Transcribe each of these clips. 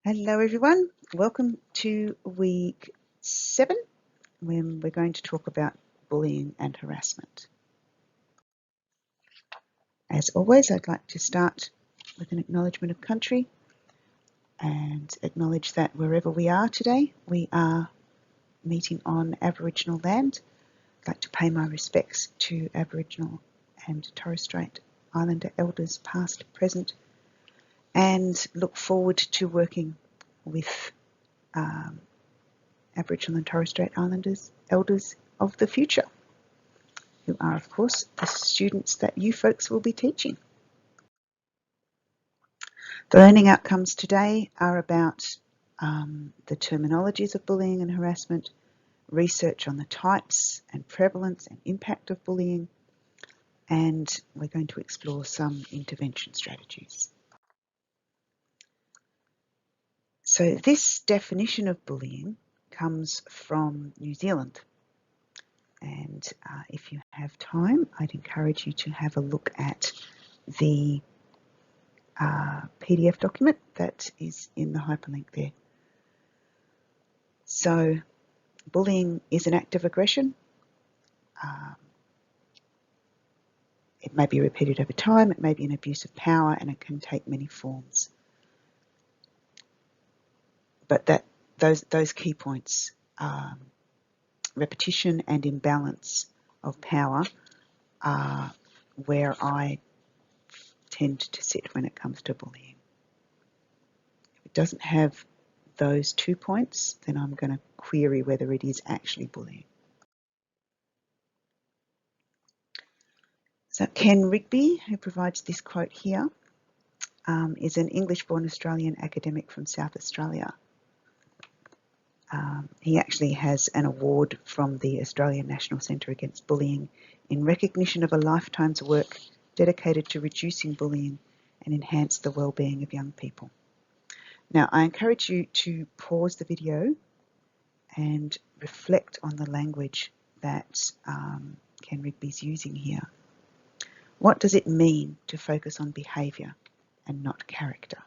Hello everyone, welcome to week 7 when we're going to talk about bullying and harassment. As always, I'd like to start with an acknowledgement of country and acknowledge that wherever we are today, we are meeting on Aboriginal land. I'd like to pay my respects to Aboriginal and Torres Strait Islander elders past, present, and look forward to working with Aboriginal and Torres Strait Islanders elders of the future, who are, of course, the students that you folks will be teaching. The learning outcomes today are about the terminologies of bullying and harassment, research on the types and prevalence and impact of bullying, and we're going to explore some intervention strategies. So this definition of bullying comes from New Zealand. And if you have time, I'd encourage you to have a look at the PDF document that is in the hyperlink there. So bullying is an act of aggression. It may be repeated over time, it may be an abuse of power, and it can take many forms. But those key points, repetition and imbalance of power, are where I tend to sit when it comes to bullying. If it doesn't have those 2 points, then I'm going to query whether it is actually bullying. So Ken Rigby, who provides this quote here, is an English-born Australian academic from South Australia. He actually has an award from the Australian National Centre Against Bullying in recognition of a lifetime's work dedicated to reducing bullying and enhance the well-being of young people. Now, I encourage you to pause the video and reflect on the language that Ken Rigby's using here. What does it mean to focus on behaviour and not character?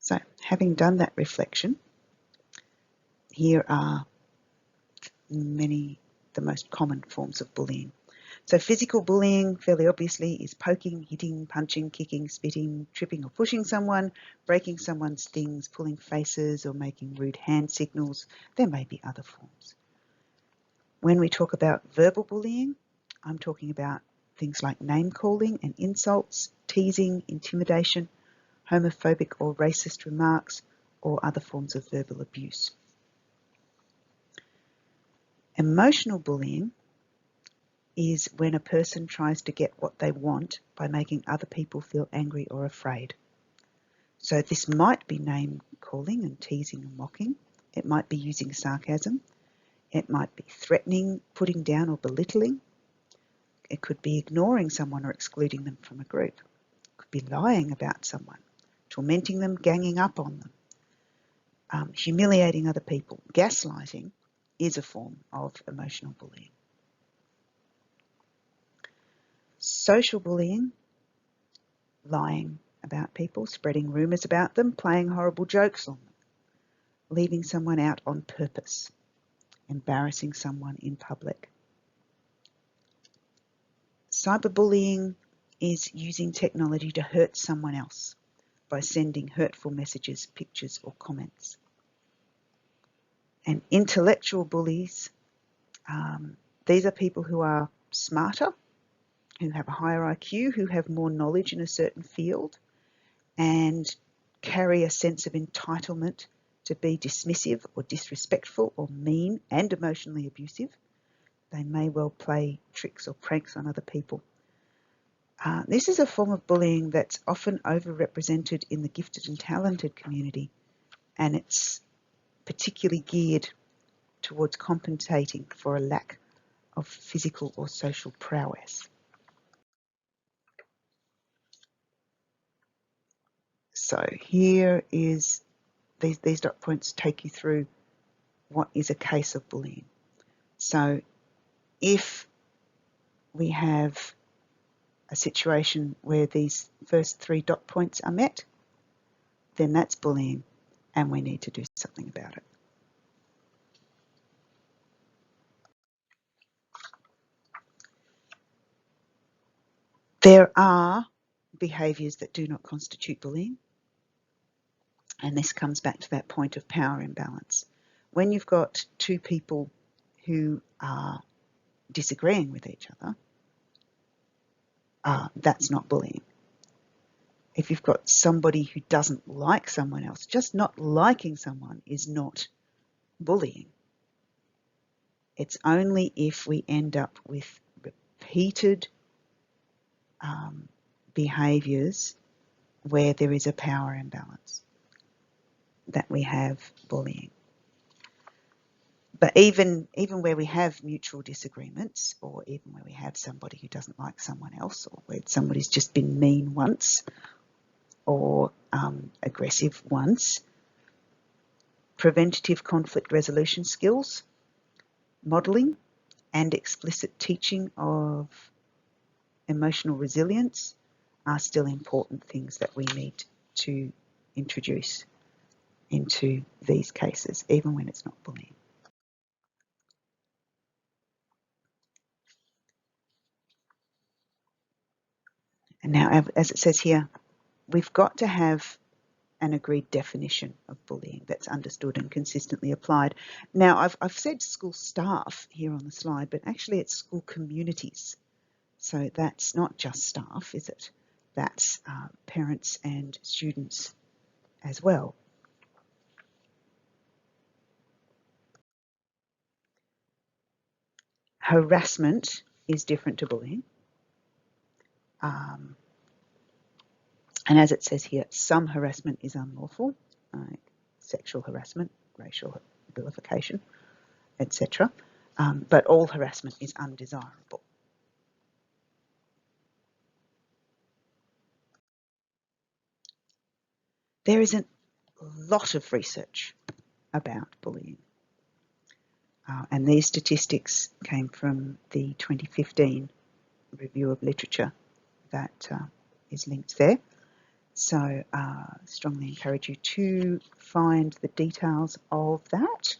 So, having done that reflection, here are the most common forms of bullying. So physical bullying, fairly obviously, is poking, hitting, punching, kicking, spitting, tripping or pushing someone, breaking someone's things, pulling faces or making rude hand signals. There may be other forms. When we talk about verbal bullying, I'm talking about things like name calling and insults, teasing, intimidation, homophobic or racist remarks, or other forms of verbal abuse. Emotional bullying is when a person tries to get what they want by making other people feel angry or afraid. So this might be name calling and teasing and mocking. It might be using sarcasm. It might be threatening, putting down or belittling. It could be ignoring someone or excluding them from a group. It could be lying about someone, tormenting them, ganging up on them, humiliating other people. Gaslighting is a form of emotional bullying. Social bullying, lying about people, spreading rumours about them, playing horrible jokes on them, leaving someone out on purpose, embarrassing someone in public. Cyberbullying is using technology to hurt someone else by sending hurtful messages, pictures or comments. And intellectual bullies, these are people who are smarter, who have a higher IQ, who have more knowledge in a certain field and carry a sense of entitlement to be dismissive or disrespectful or mean and emotionally abusive. They may well play tricks or pranks on other people. This is a form of bullying that's often overrepresented in the gifted and talented community, and it's particularly geared towards compensating for a lack of physical or social prowess. So here is, these dot points take you through what is a case of bullying. So if we have a situation where these first 3 dot points are met, then that's bullying and we need to do something about it. There are behaviours that do not constitute bullying, and this comes back to that point of power imbalance. When you've got 2 people who are disagreeing with each other, that's not bullying. If you've got somebody who doesn't like someone else, just not liking someone is not bullying. It's only if we end up with repeated behaviours where there is a power imbalance that we have bullying. But even where we have mutual disagreements, or even where we have somebody who doesn't like someone else, or where somebody's just been mean once or aggressive once, preventative conflict resolution skills, modelling and explicit teaching of emotional resilience are still important things that we need to introduce into these cases, even when it's not bullying. And now, as it says here, we've got to have an agreed definition of bullying that's understood and consistently applied. Now, I've said school staff here on the slide, but actually it's school communities. So that's not just staff, is it? That's parents and students as well. Harassment is different to bullying. And as it says here, some harassment is unlawful, like sexual harassment, racial vilification, etc. But all harassment is undesirable. There is a lot of research about bullying. And these statistics came from the 2015 review of literature that is linked there. So strongly encourage you to find the details of that.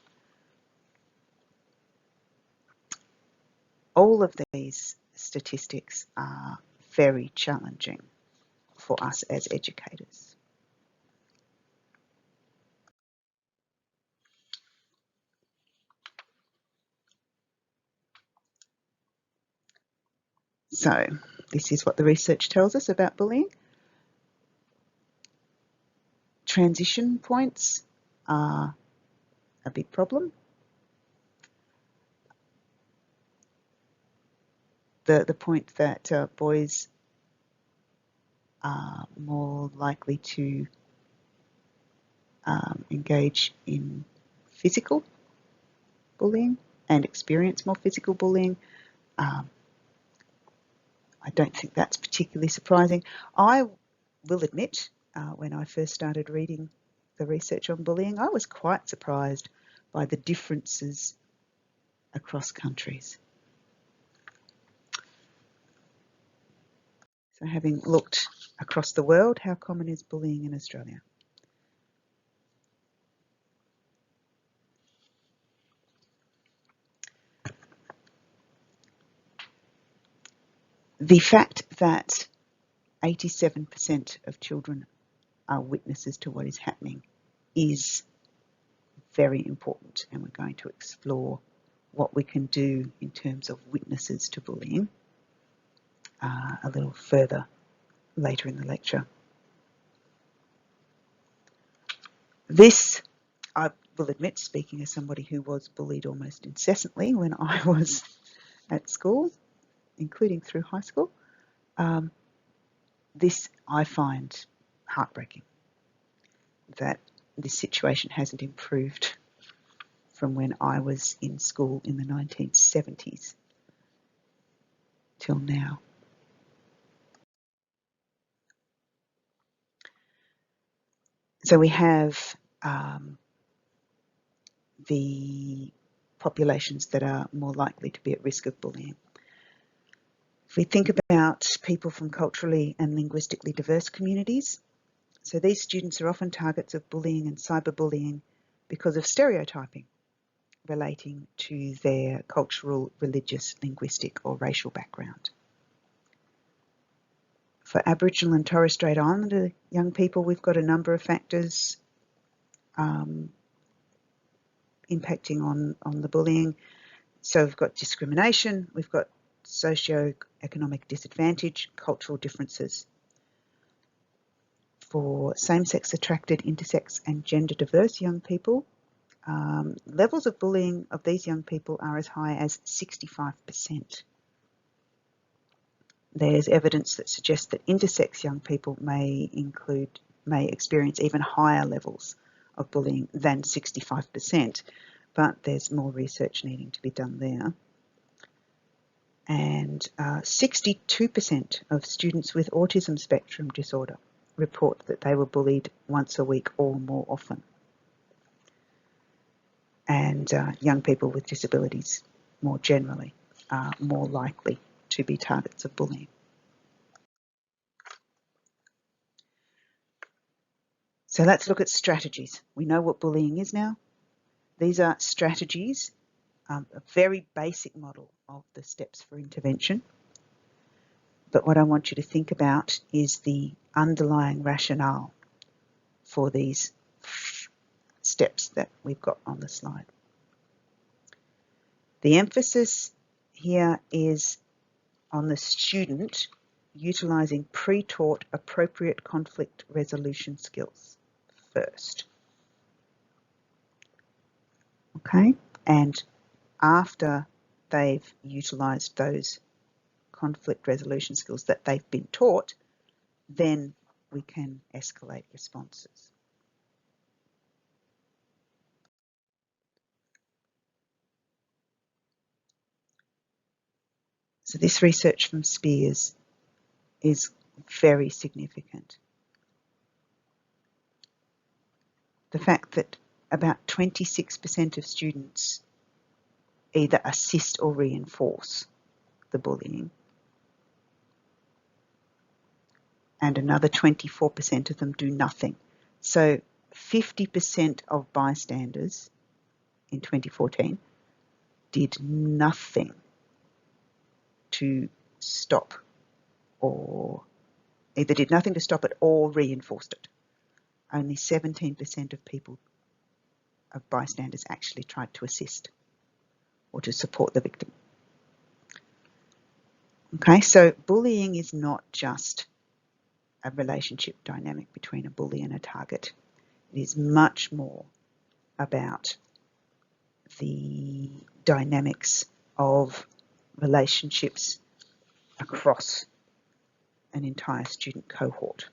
All of these statistics are very challenging for us as educators. So this is what the research tells us about bullying. Transition points are a big problem. The point that boys are more likely to engage in physical bullying and experience more physical bullying. I don't think that's particularly surprising. I will admit, when I first started reading the research on bullying, I was quite surprised by the differences across countries. So having looked across the world, how common is bullying in Australia? The fact that 87% of children are witnesses to what is happening is very important, and we're going to explore what we can do in terms of witnesses to bullying a little further later in the lecture. This, I will admit, speaking as somebody who was bullied almost incessantly when I was at school, including through high school, this I find heartbreaking, that this situation hasn't improved from when I was in school in the 1970s till now. So we have the populations that are more likely to be at risk of bullying. If we think about people from culturally and linguistically diverse communities, so these students are often targets of bullying and cyberbullying because of stereotyping relating to their cultural, religious, linguistic or racial background. For Aboriginal and Torres Strait Islander young people, we've got a number of factors impacting on the bullying. So we've got discrimination, we've got socio-economic disadvantage, cultural differences. For same-sex attracted, intersex and gender diverse young people, levels of bullying of these young people are as high as 65%. There's evidence that suggests that intersex young people may experience even higher levels of bullying than 65%, but there's more research needing to be done there. And 62% of students with autism spectrum disorder report that they were bullied once a week or more often. And young people with disabilities more generally are more likely to be targets of bullying. So let's look at strategies. We know what bullying is now. These are strategies, a very basic model of the steps for intervention. But what I want you to think about is the underlying rationale for these steps that we've got on the slide. The emphasis here is on the student utilising pre-taught appropriate conflict resolution skills first. Okay, and after they've utilised those conflict resolution skills that they've been taught, then we can escalate responses. So this research from Spears is very significant. The fact that about 26% of students either assist or reinforce the bullying, and another 24% of them do nothing. So 50% of bystanders in 2014 did nothing to stop, or either did nothing to stop it or reinforced it. Only 17% of people, of bystanders, actually tried to assist or to support the victim. Okay, so bullying is not just a relationship dynamic between a bully and a target. It is much more about the dynamics of relationships across an entire student cohort.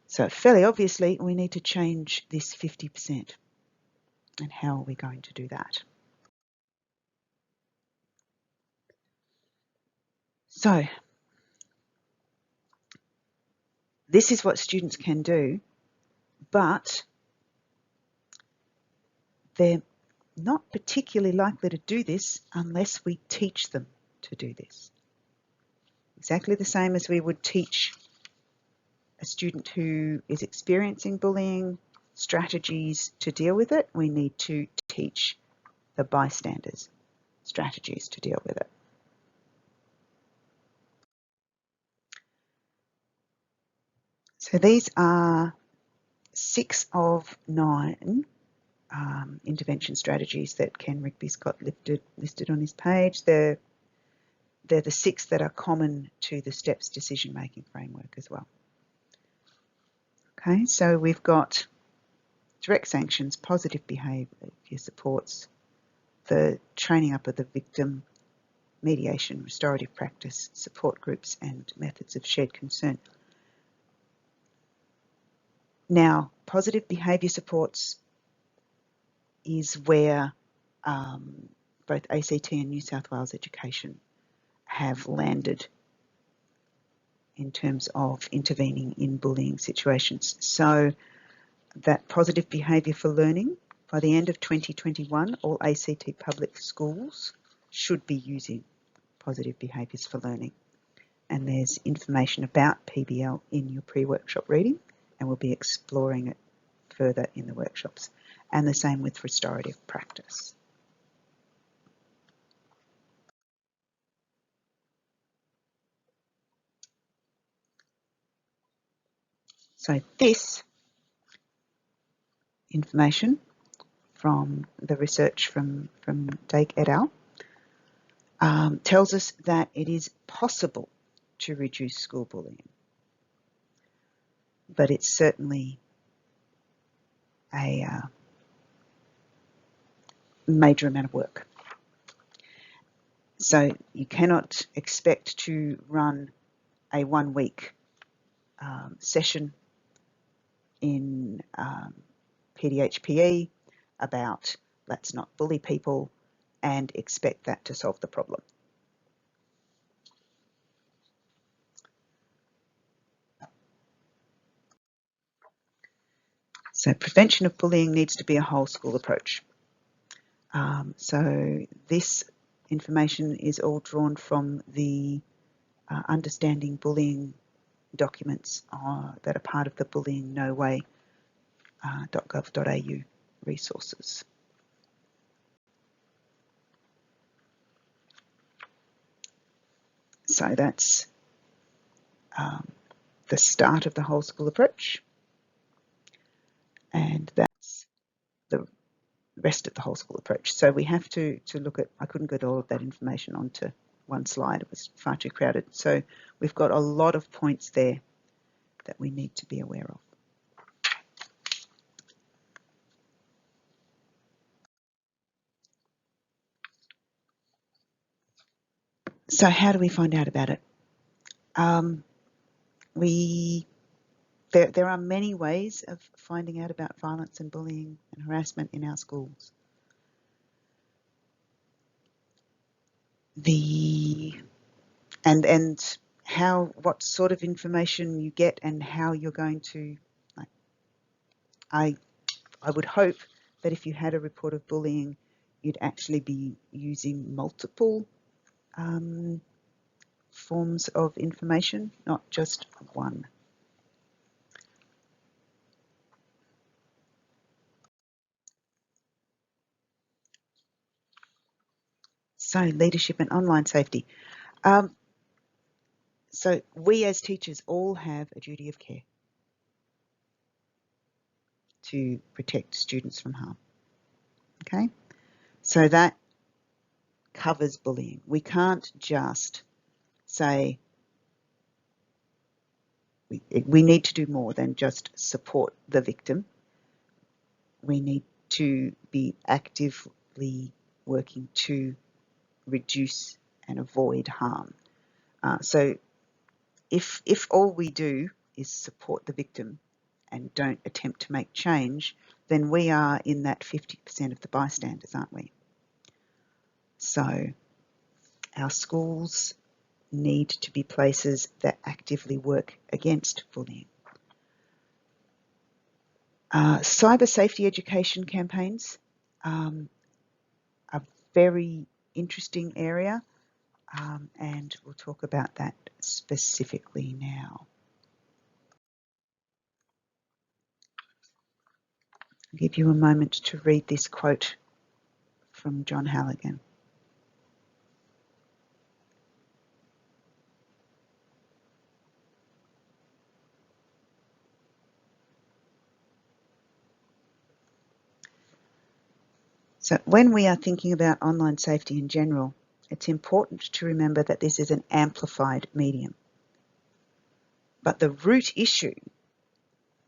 So fairly obviously, we need to change this 50%. And how are we going to do that? So this is what students can do, but they're not particularly likely to do this unless we teach them to do this. Exactly the same as we would teach a student who is experiencing bullying strategies to deal with it, we need to teach the bystanders strategies to deal with it. So these are 6 of 9 intervention strategies that Ken Rigby's got listed on his page. They're the 6 that are common to the STEPS decision-making framework as well. Okay, so we've got direct sanctions, positive behaviour supports, the training up of the victim, mediation, restorative practice, support groups and methods of shared concern. Now, positive behaviour supports is where both ACT and New South Wales Education have landed in terms of intervening in bullying situations. So that positive behaviour for learning, by the end of 2021, all ACT public schools should be using positive behaviours for learning. And there's information about PBL in your pre-workshop reading, and we'll be exploring it further in the workshops. And the same with restorative practice. So this information from the research from Dake et al. Tells us that it is possible to reduce school bullying, but it's certainly a major amount of work. So you cannot expect to run a 1-week session in PDHPE about let's not bully people and expect that to solve the problem. So prevention of bullying needs to be a whole school approach. So this information is all drawn from the Understanding Bullying documents that are part of the Bullying No Way .gov.au resources. So that's the start of the whole school approach, and that's the rest of the whole school approach. So we have to look at, I couldn't get all of that information onto one slide, it was far too crowded. So we've got a lot of points there that we need to be aware of. So how do we find out about it? There are many ways of finding out about violence and bullying and harassment in our schools. What sort of information you get and how you're going to, I would hope that if you had a report of bullying, you'd actually be using multiple forms of information, not just one. So leadership and online safety. So we as teachers all have a duty of care to protect students from harm. Okay, so that covers bullying. We can't just say we need to do more than just support the victim. We need to be actively working to reduce and avoid harm. So if all we do is support the victim and don't attempt to make change, then we are in that 50% of the bystanders, aren't we? So our schools need to be places that actively work against bullying. Cyber safety education campaigns are a very interesting area, and we'll talk about that specifically now. I'll give you a moment to read this quote from John Halligan. So when we are thinking about online safety in general, it's important to remember that this is an amplified medium. But the root issue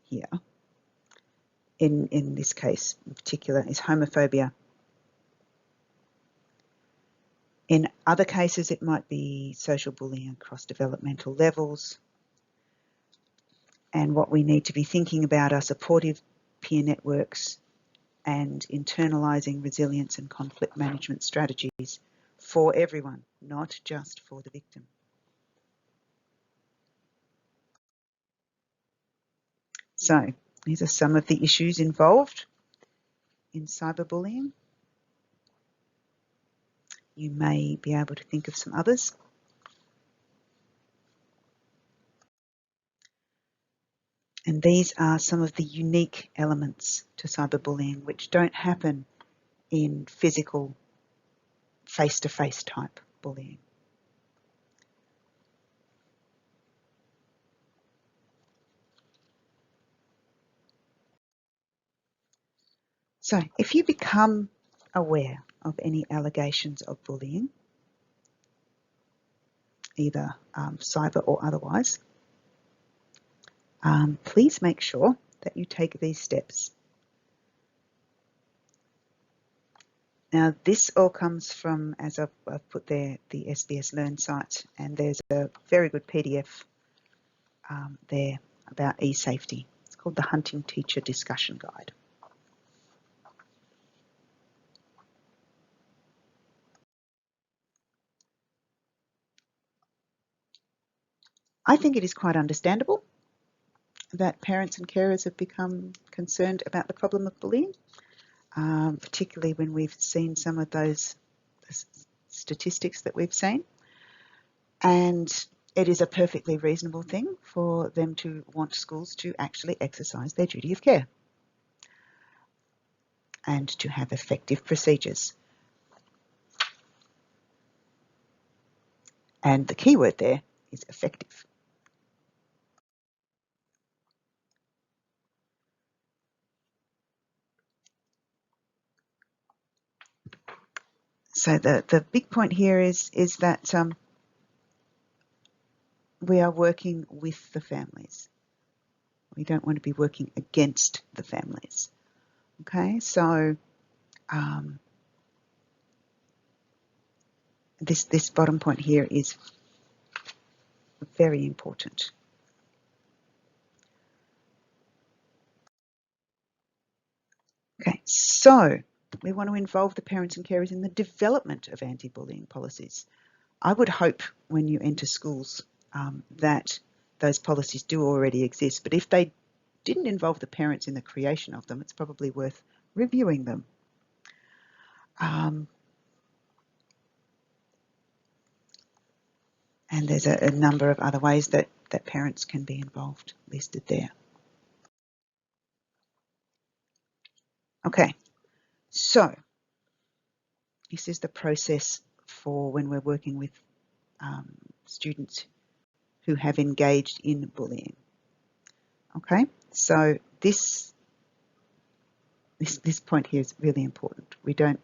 here, in this case in particular, is homophobia. In other cases, it might be social bullying across developmental levels. And what we need to be thinking about are supportive peer networks and internalising resilience and conflict management strategies for everyone, not just for the victim. So these are some of the issues involved in cyberbullying. You may be able to think of some others. And these are some of the unique elements to cyberbullying which don't happen in physical, face-to-face type bullying. So if you become aware of any allegations of bullying, either cyber or otherwise, please make sure that you take these steps. Now, this all comes from, as I've put there, the SBS Learn site, and there's a very good PDF there about e-safety. It's called the Hunting Teacher Discussion Guide. I think it is quite understandable that parents and carers have become concerned about the problem of bullying, particularly when we've seen some of those statistics that we've seen. And it is a perfectly reasonable thing for them to want schools to actually exercise their duty of care and to have effective procedures. And the key word there is effective. So the big point here is that we are working with the families. We don't want to be working against the families. Okay, so this bottom point here is very important. Okay, so we want to involve the parents and carers in the development of anti-bullying policies. I would hope when you enter schools that those policies do already exist, but if they didn't involve the parents in the creation of them, it's probably worth reviewing them. And there's a number of other ways that parents can be involved listed there. Okay, so this is the process for when we're working with students who have engaged in bullying. Okay, so this point here is really important. We don't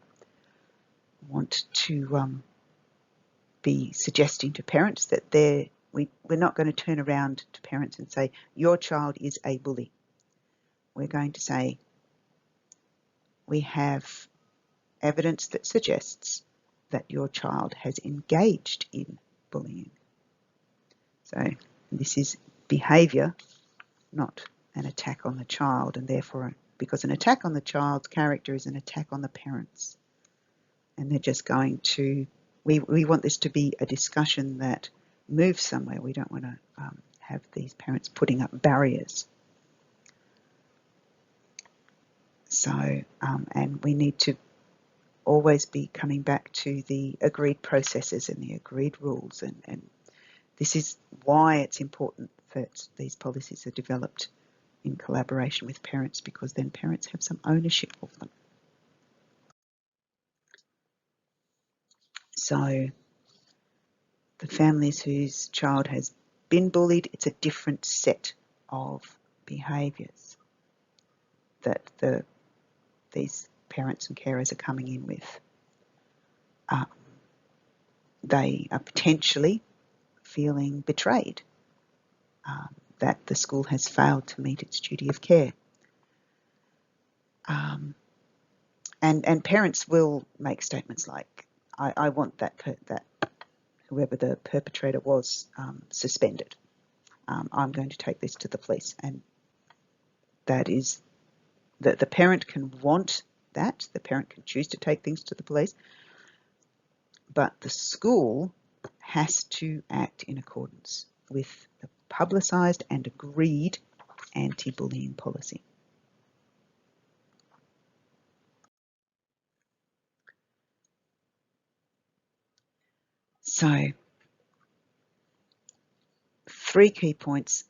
want to be suggesting to parents that we're not going to turn around to parents and say, your child is a bully. We're going to say, we have evidence that suggests that your child has engaged in bullying. So this is behaviour, not an attack on the child, and therefore, because an attack on the child's character is an attack on the parents. And they're just going to, we want this to be a discussion that moves somewhere. We don't want to have these parents putting up barriers. So, and we need to always be coming back to the agreed processes and the agreed rules. And this is why it's important that these policies are developed in collaboration with parents, because then parents have some ownership of them. So the families whose child has been bullied, it's a different set of behaviours that these parents and carers are coming in with. They are potentially feeling betrayed, that the school has failed to meet its duty of care. And parents will make statements like, I want that whoever the perpetrator was suspended. I'm going to take this to the police. And that is, the parent can want that, the parent can choose to take things to the police, but the school has to act in accordance with the publicised and agreed anti-bullying policy. So 3 key points.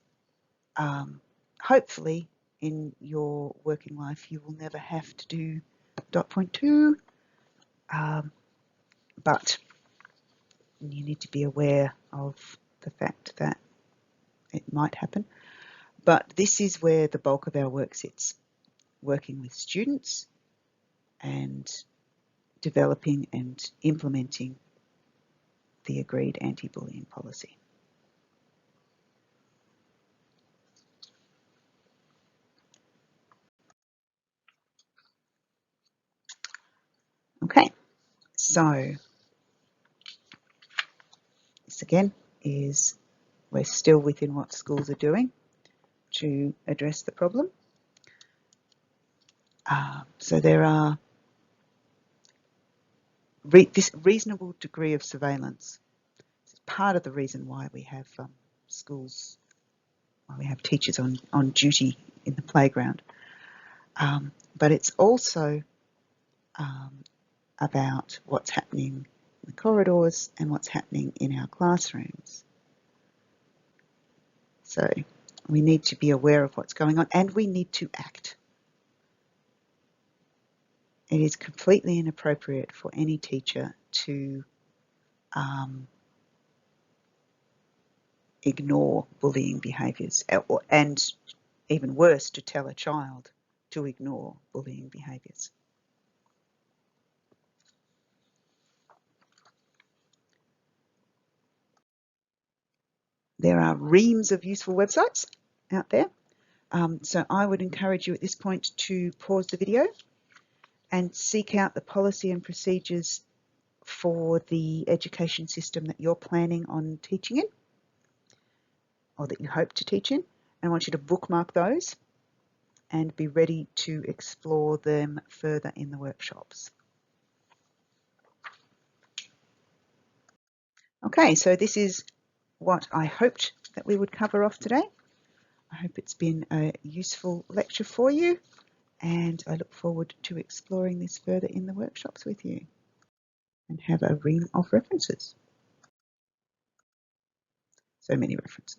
Hopefully in your working life you will never have to do dot point 2, but you need to be aware of the fact that it might happen. But this is where the bulk of our work sits, working with students and developing and implementing the agreed anti-bullying policy. Okay, so this again is, we're still within what schools are doing to address the problem. So there are this reasonable degree of surveillance. It's part of the reason why we have schools, why we have teachers on duty in the playground. But it's also about what's happening in the corridors and what's happening in our classrooms. So we need to be aware of what's going on, and we need to act. It is completely inappropriate for any teacher to ignore bullying behaviours, and even worse, to tell a child to ignore bullying behaviours. There are reams of useful websites out there. So I would encourage you at this point to pause the video and seek out the policy and procedures for the education system that you're planning on teaching in, or that you hope to teach in. And I want you to bookmark those and be ready to explore them further in the workshops. Okay, so this is what I hoped that we would cover off today. I hope it's been a useful lecture for you, and I look forward to exploring this further in the workshops with you. And have a ream of references. So many references.